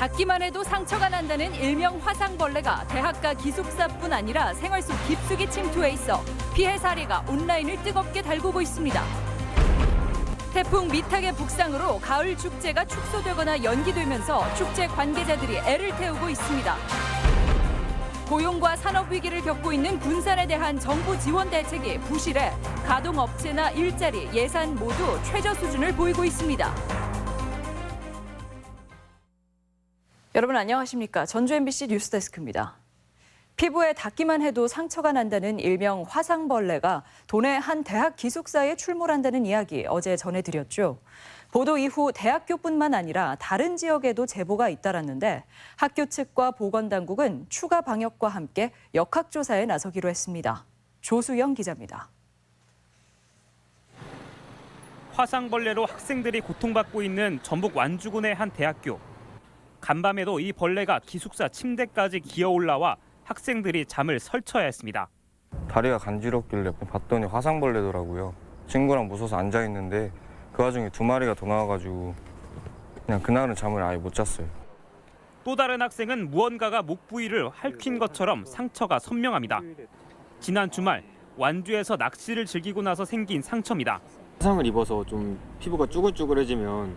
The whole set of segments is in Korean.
닿기만 해도 상처가 난다는 일명 화상벌레가 대학가 기숙사뿐 아니라 생활 속 깊숙이 침투해 있어 피해 사례가 온라인을 뜨겁게 달구고 있습니다. 태풍 미탁의 북상으로 가을 축제가 축소되거나 연기되면서 축제 관계자들이 애를 태우고 있습니다. 고용과 산업 위기를 겪고 있는 군산에 대한 정부 지원 대책이 부실해 가동업체나 일자리, 예산 모두 최저 수준을 보이고 있습니다. 여러분 안녕하십니까? 전주 MBC 뉴스데스크입니다. 피부에 닿기만 해도 상처가 난다는 일명 화상벌레가 도내 한 대학 기숙사에 출몰한다는 이야기 어제 전해드렸죠. 보도 이후 대학교뿐만 아니라 다른 지역에도 제보가 잇따랐는데 학교 측과 보건당국은 추가 방역과 함께 역학조사에 나서기로 했습니다. 조수영 기자입니다. 화상벌레로 학생들이 고통받고 있는 전북 완주군의 한 대학교. 간밤에도 이 벌레가 기숙사 침대까지 기어 올라와 학생들이 잠을 설쳐야 했습니다. 다리가 간지럽길래 봤더니 화상벌레더라고요. 친구랑 무서워서 앉아있는데 그 와중에 2마리가 더 나와가지고 그냥 그날은 잠을 아예 못 잤어요. 또 다른 학생은 무언가가 목 부위를 핥힌 것처럼 상처가 선명합니다. 지난 주말 완주에서 낚시를 즐기고 나서 생긴 상처입니다. 화상을 입어서 좀 피부가 쭈글쭈글해지면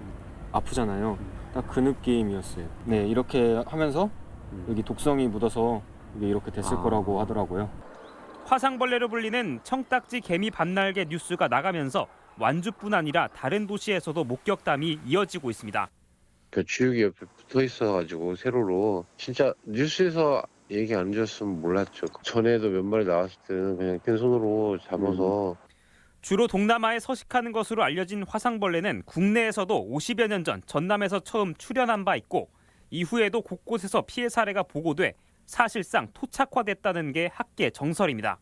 아프잖아요. 딱 그 느낌이었어요. 네, 이렇게 하면서 여기 독성이 묻어서 이게 이렇게 됐을 거라고 하더라고요. 화상벌레로 불리는 청딱지 개미 밤날개 뉴스가 나가면서 완주뿐 아니라 다른 도시에서도 목격담이 이어지고 있습니다. 그 주육이 옆에 붙어 있어가지고 세로로 진짜 뉴스에서 얘기 안 해줬으면 몰랐죠. 전에도 몇 마리 나왔을 때는 그냥 빈손으로 잡아서 주로 동남아에 서식하는 것으로 알려진 화상벌레는 국내에서도 50여 년 전 전남에서 처음 출현한 바 있고 이후에도 곳곳에서 피해 사례가 보고돼 사실상 토착화됐다는 게 학계 정설입니다.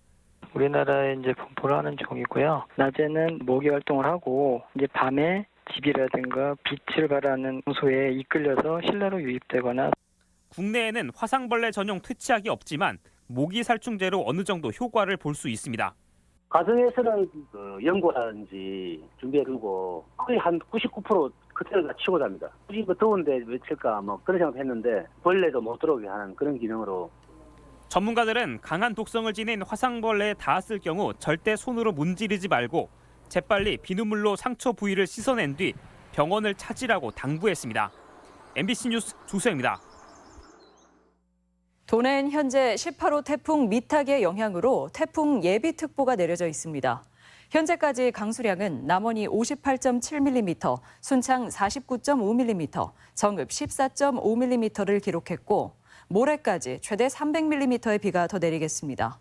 우리나라에 이제 분포를 하는 종이고요. 낮에는 모기 활동을 하고 이제 밤에 집이라든가 빛을 발하는 장소에 이끌려서 실내로 유입되거나. 국내에는 화상벌레 전용 퇴치약이 없지만 모기 살충제로 어느 정도 효과를 볼 수 있습니다. 가정에서는 연고라든지 준비해두고 거의 한 99% 그때를 다 치고 잡니다. 굳이 더운데 왜 칠까 그런 생각했는데 벌레도 못 들어오게 하는 그런 기능으로. 전문가들은 강한 독성을 지닌 화상벌레에 닿았을 경우 절대 손으로 문지르지 말고 재빨리 비눗물로 상처 부위를 씻어낸 뒤 병원을 찾으라고 당부했습니다. MBC 뉴스 조수영입니다. 도내엔 현재 18호 태풍 미탁의 영향으로 태풍 예비특보가 내려져 있습니다. 현재까지 강수량은 남원이 58.7mm, 순창 49.5mm, 정읍 14.5mm를 기록했고 모레까지 최대 300mm의 비가 더 내리겠습니다.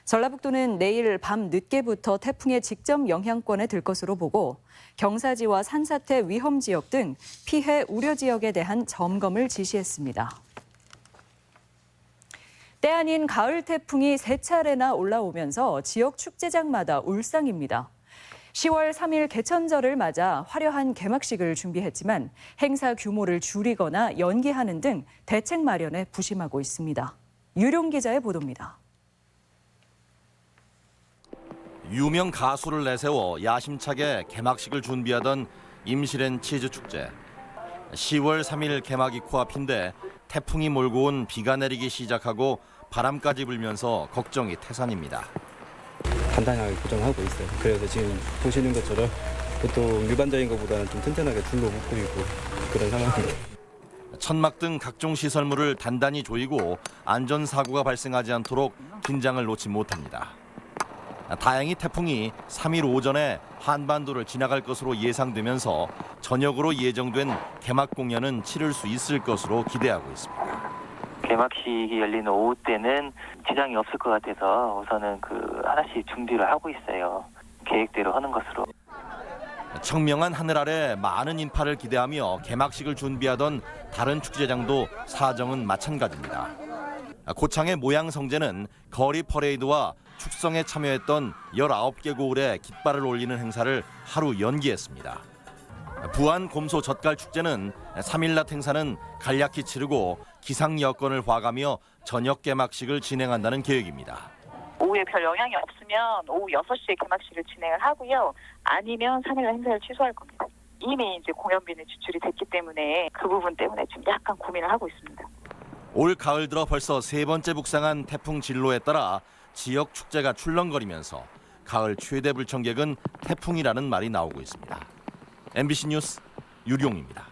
전라북도는 내일 밤 늦게부터 태풍의 직접 영향권에 들 것으로 보고 경사지와 산사태 위험 지역 등 피해 우려 지역에 대한 점검을 지시했습니다. 때 아닌 가을 태풍이 3차례나 올라오면서 지역 축제장마다 울상입니다. 10월 3일 개천절을 맞아 화려한 개막식을 준비했지만 행사 규모를 줄이거나 연기하는 등 대책 마련에 부심하고 있습니다. 유룡 기자의 보도입니다. 유명 가수를 내세워 야심차게 개막식을 준비하던 임실엔 치즈축제. 10월 3일 개막이 코앞인데 태풍이 몰고 온 비가 내리기 시작하고 바람까지 불면서 걱정이 태산입니다. 단단하게 고정하고 있어요. 그래서 지금 보시는 것처럼 보통 일반적인 것보다는 좀 튼튼하게 둘러붙고 있고 그런 상황입니다. 천막 등 각종 시설물을 단단히 조이고 안전사고가 발생하지 않도록 긴장을 놓지 못합니다. 다행히 태풍이 3일 오전에 한반도를 지나갈 것으로 예상되면서 저녁으로 예정된 개막 공연은 치를 수 있을 것으로 기대하고 있습니다. 개막식이 열리는 오후 때는 지장이 없을 것 같아서 우선은 하나씩 준비를 하고 있어요. 계획대로 하는 것으로. 청명한 하늘 아래 많은 인파를 기대하며 개막식을 준비하던 다른 축제장도 사정은 마찬가지입니다. 고창의 모양성제는 거리 퍼레이드와 축성에 참여했던 19개 고을에 깃발을 올리는 행사를 하루 연기했습니다. 부안 곰소 젓갈 축제는 3일 낮 행사는 간략히 치르고 기상 여건을 봐가며 저녁 개막식을 진행한다는 계획입니다. 오후에 별 영향이 없으면 오후 6시에 개막식을 진행을 하고요. 아니면 3일 행사를 취소할 겁니다. 이미 이제 공연비는 지출이 됐기 때문에 그 부분 때문에 좀 약간 고민을 하고 있습니다. 올 가을 들어 벌써 세 번째 북상한 태풍 진로에 따라 지역 축제가 출렁거리면서 가을 최대 불청객은 태풍이라는 말이 나오고 있습니다. MBC 뉴스 유룡입니다.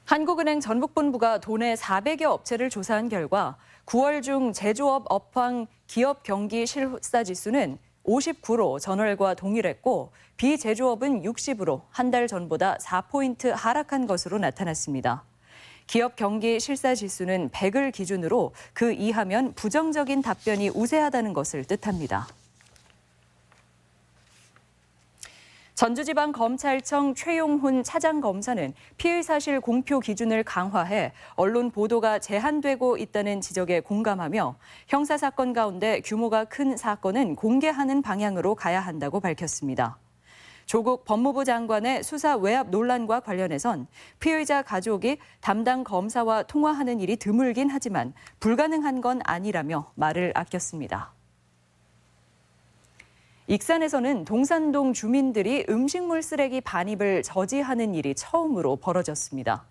한국은행 전북본부가 도내 400여 업체를 조사한 결과 9월 중 제조업 업황 기업 경기 실사지수는 59로 전월과 동일했고 비제조업은 60으로 한 달 전보다 4포인트 하락한 것으로 나타났습니다. 기업 경기 실사지수는 100을 기준으로 그 이하면 부정적인 답변이 우세하다는 것을 뜻합니다. 전주지방검찰청 최용훈 차장검사는 피의 사실 공표 기준을 강화해 언론 보도가 제한되고 있다는 지적에 공감하며 형사사건 가운데 규모가 큰 사건은 공개하는 방향으로 가야 한다고 밝혔습니다. 조국 법무부 장관의 수사 외압 논란과 관련해선 피의자 가족이 담당 검사와 통화하는 일이 드물긴 하지만 불가능한 건 아니라며 말을 아꼈습니다. 익산에서는 동산동 주민들이 음식물 쓰레기 반입을 저지하는 일이 처음으로 벌어졌습니다.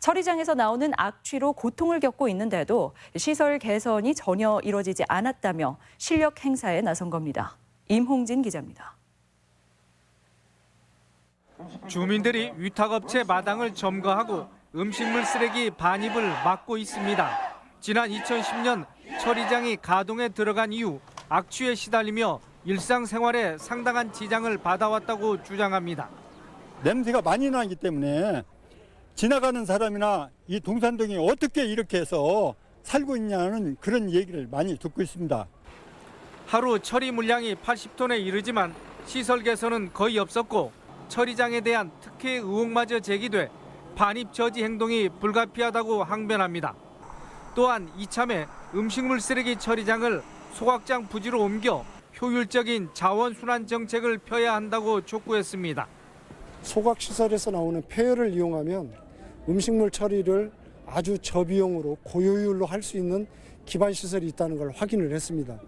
처리장에서 나오는 악취로 고통을 겪고 있는데도 시설 개선이 전혀 이뤄지지 않았다며 실력 행사에 나선 겁니다. 임홍진 기자입니다. 주민들이 위탁업체 마당을 점거하고 음식물 쓰레기 반입을 막고 있습니다. 지난 2010년 처리장이 가동에 들어간 이후 악취에 시달리며 일상생활에 상당한 지장을 받아왔다고 주장합니다. 냄새가 많이 나기 때문에 지나가는 사람이나 이 동산동이 어떻게 이렇게 해서 살고 있냐는 그런 얘기를 많이 듣고 있습니다. 하루 처리 물량이 80톤에 이르지만 시설 개선은 거의 없었고 처리장에 대한 특혜 의혹마저 제기돼 반입 저지 행동이 불가피하다고 항변합니다. 또한 이참에 음식물 쓰레기 처리장을 소각장 부지로 옮겨 효율적인 자원순환 정책을 펴야 한다고 촉구했습니다. 소각시설에서 나오는 폐열을 이용하면 음식물 처리를 아주 저비용으로 고효율로 할 수 있는 기반시설이 있다는 걸 확인을 했습니다.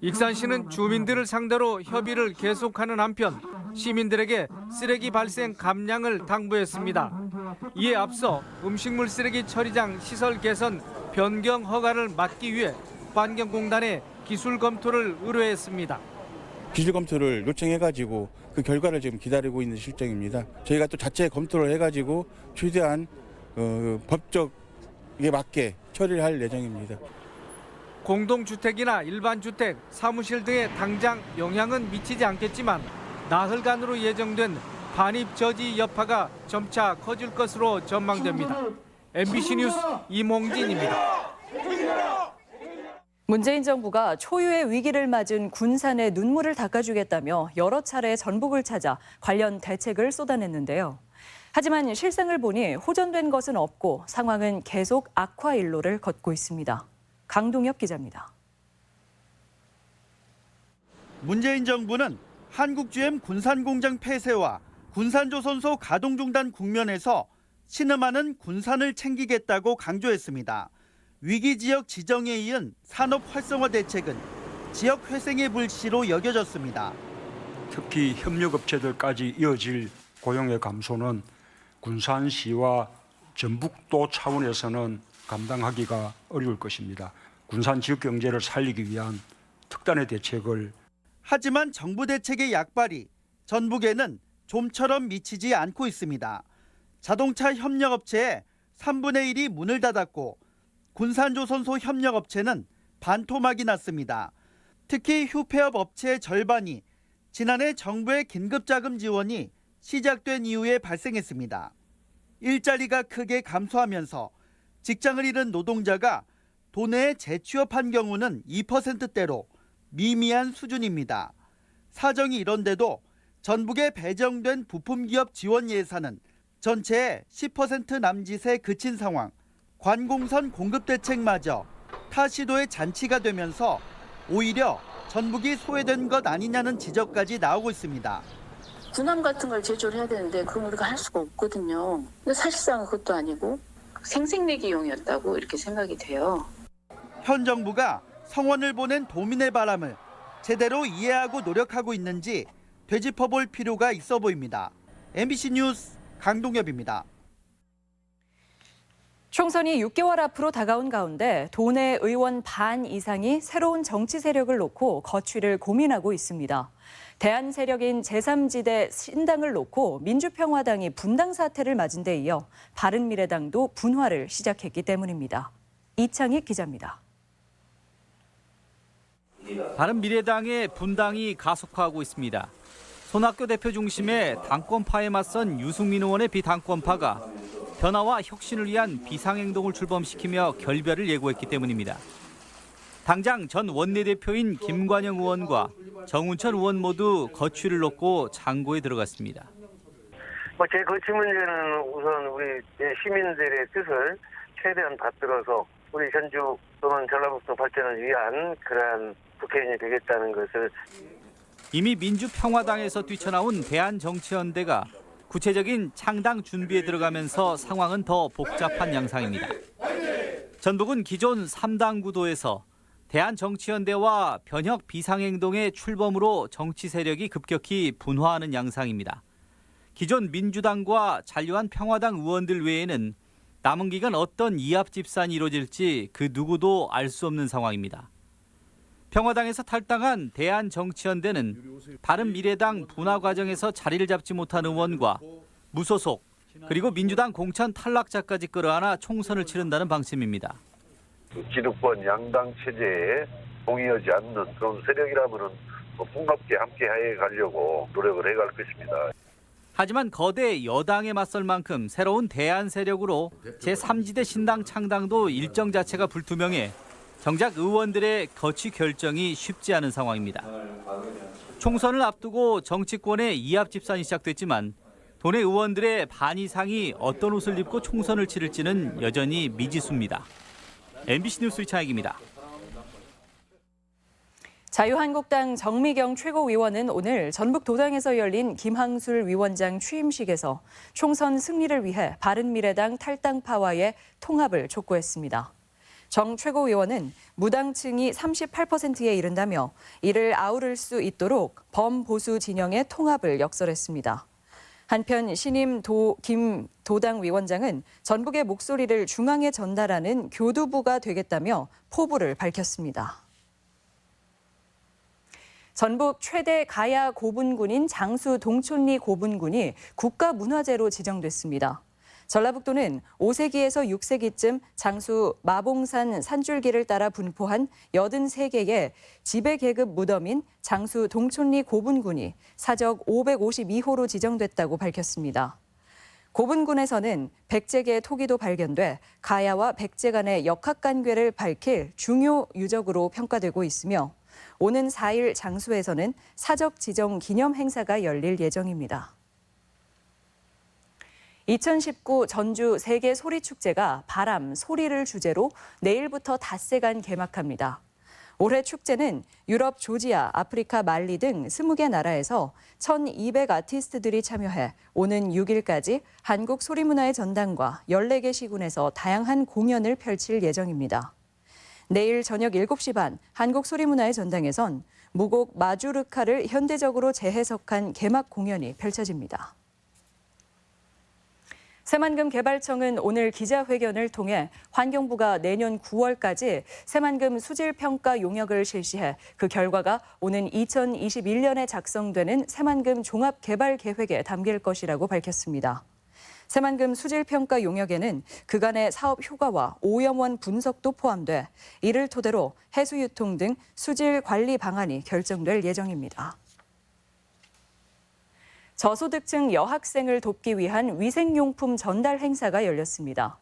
익산시는 주민들을 상대로 협의를 계속하는 한편 시민들에게 쓰레기 발생 감량을 당부했습니다. 이에 앞서 음식물 쓰레기 처리장 시설 개선 변경 허가를 막기 위해 환경공단에 기술 검토를 의뢰했습니다. 기술 검토를 요청해가지고 그 결과를 지금 기다리고 있는 실정입니다. 저희가 또 자체 검토를 해가지고 최대한 법적에 맞게 처리를 할 예정입니다. 공동주택이나 일반주택, 사무실 등에 당장 영향은 미치지 않겠지만 나흘간으로 예정된 반입 저지 여파가 점차 커질 것으로 전망됩니다. MBC 뉴스 임홍진입니다. 문재인 정부가 초유의 위기를 맞은 군산에 눈물을 닦아주겠다며 여러 차례 전북을 찾아 관련 대책을 쏟아냈는데요. 하지만 실상을 보니 호전된 것은 없고 상황은 계속 악화 일로를 걷고 있습니다. 강동엽 기자입니다. 문재인 정부는 한국GM 군산공장 폐쇄와 군산조선소 가동중단 국면에서 신음하는 군산을 챙기겠다고 강조했습니다. 위기지역 지정에 이은 산업 활성화 대책은 지역 회생의 불씨로 여겨졌습니다. 특히 협력업체들까지 이어질 고용의 감소는 군산시와 전북도 차원에서는 감당하기가 어려울 것입니다. 군산 지역 경제를 살리기 위한 특단의 대책을 하지만 정부 대책의 약발이 전북에는 좀처럼 미치지 않고 있습니다. 자동차 협력업체의 3분의 1이 문을 닫았고 군산조선소 협력업체는 반토막이 났습니다. 특히 휴폐업 업체의 절반이 지난해 정부의 긴급자금 지원이 시작된 이후에 발생했습니다. 일자리가 크게 감소하면서 직장을 잃은 노동자가 도내에 재취업한 경우는 2%대로 미미한 수준입니다. 사정이 이런데도 전북에 배정된 부품기업 지원 예산은 전체의 10% 남짓에 그친 상황. 관공선 공급 대책마저 타시도의 잔치가 되면서 오히려 전북이 소외된 것 아니냐는 지적까지 나오고 있습니다. 군함 같은 걸 제조를 해야 되는데 그건 우리가 할 수가 없거든요. 근데 사실상 그것도 아니고 생색내기용이었다고 이렇게 생각이 돼요. 현 정부가 성원을 보낸 도민의 바람을 제대로 이해하고 노력하고 있는지 되짚어볼 필요가 있어 보입니다. MBC 뉴스 강동엽입니다. 총선이 6개월 앞으로 다가온 가운데 도내 의원 반 이상이 새로운 정치 세력을 놓고 거취를 고민하고 있습니다. 대안 세력인 제3지대 신당을 놓고 민주평화당이 분당 사태를 맞은 데 이어 바른미래당도 분화를 시작했기 때문입니다. 이창익 기자입니다. 바른미래당의 분당이 가속화하고 있습니다. 손학규 대표 중심의 당권파에 맞선 유승민 의원의 비당권파가 변화와 혁신을 위한 비상행동을 출범시키며 결별을 예고했기 때문입니다. 당장 전 원내대표인 김관영 의원과 정운천 의원 모두 거취를 놓고 장고에 들어갔습니다. 제 거취 문제는 우선 우리 시민들의 뜻을 최대한 받들어서 우리 전주 또는 전라북도 발전을 위한 그러한 국회의원이 되겠다는 것을. 이미 민주평화당에서 뛰쳐나온 대한정치연대가 구체적인 창당 준비에 들어가면서 상황은 더 복잡한 양상입니다. 전북은 기존 3당 구도에서 대한정치연대와 변혁 비상행동의 출범으로 정치 세력이 급격히 분화하는 양상입니다. 기존 민주당과 잔류한 평화당 의원들 외에는 남은 기간 어떤 이합 집산이 이루어질지 그 누구도 알 수 없는 상황입니다. 평화당에서 탈당한 대한정치연대는 바른미래당 분화 과정에서 자리를 잡지 못한 의원과 무소속 그리고 민주당 공천 탈락자까지 끌어안아 총선을 치른다는 방침입니다. 기득권 양당 체제에 동의하지 않는 그런 세력이라면 풍갑게 함께 해 가려고 노력을 해갈 것입니다. 하지만 거대 여당에 맞설 만큼 새로운 대안 세력으로 제3지대 신당 창당도 일정 자체가 불투명해 정작 의원들의 거취 결정이 쉽지 않은 상황입니다. 총선을 앞두고 정치권의 이합 집산이 시작됐지만 도내 의원들의 반 이상이 어떤 옷을 입고 총선을 치를지는 여전히 미지수입니다. MBC 뉴스 이창익입니다. 자유한국당 정미경 최고위원은 오늘 전북도당에서 열린 김항술 위원장 취임식에서 총선 승리를 위해 바른미래당 탈당파와의 통합을 촉구했습니다. 정 최고위원은 무당층이 38%에 이른다며 이를 아우를 수 있도록 범보수 진영의 통합을 역설했습니다. 한편 신임 김 도당 위원장은 전북의 목소리를 중앙에 전달하는 교두부가 되겠다며 포부를 밝혔습니다. 전북 최대 가야 고분군인 장수 동촌리 고분군이 국가문화재로 지정됐습니다. 전라북도는 5세기에서 6세기쯤 장수 마봉산 산줄기를 따라 분포한 83개의 지배계급 무덤인 장수 동촌리 고분군이 사적 552호로 지정됐다고 밝혔습니다. 고분군에서는 백제계 토기도 발견돼 가야와 백제 간의 역학관계를 밝힐 중요 유적으로 평가되고 있으며 오는 4일 장수에서는 사적 지정 기념 행사가 열릴 예정입니다. 2019 전주 세계 소리축제가 바람, 소리를 주제로 내일부터 닷새간 개막합니다. 올해 축제는 유럽, 조지아, 아프리카, 말리 등 20개 나라에서 1,200 아티스트들이 참여해 오는 6일까지 한국 소리문화의 전당과 14개 시군에서 다양한 공연을 펼칠 예정입니다. 내일 저녁 7시 반 한국 소리문화의 전당에선 무곡 마주르카를 현대적으로 재해석한 개막 공연이 펼쳐집니다. 새만금 개발청은 오늘 기자회견을 통해 환경부가 내년 9월까지 새만금 수질평가 용역을 실시해 그 결과가 오는 2021년에 작성되는 새만금 종합개발계획에 담길 것이라고 밝혔습니다. 새만금 수질평가 용역에는 그간의 사업 효과와 오염원 분석도 포함돼 이를 토대로 해수유통 등 수질 관리 방안이 결정될 예정입니다. 저소득층 여학생을 돕기 위한 위생용품 전달 행사가 열렸습니다.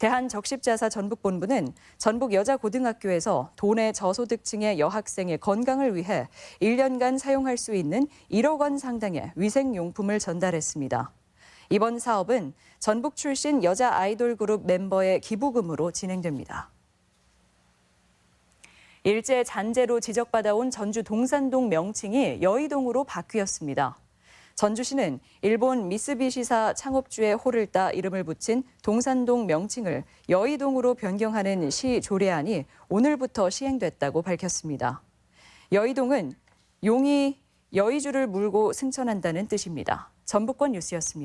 대한적십자사 전북본부는 전북 여자고등학교에서 도내 저소득층의 여학생의 건강을 위해 1년간 사용할 수 있는 1억 원 상당의 위생용품을 전달했습니다. 이번 사업은 전북 출신 여자 아이돌 그룹 멤버의 기부금으로 진행됩니다. 일제 잔재로 지적받아온 전주 동산동 명칭이 여의동으로 바뀌었습니다. 전주시는 일본 미쓰비시사 창업주의 호를 따 이름을 붙인 동산동 명칭을 여의동으로 변경하는 시 조례안이 오늘부터 시행됐다고 밝혔습니다. 여의동은 용이 여의주를 물고 승천한다는 뜻입니다. 전북권 뉴스였습니다.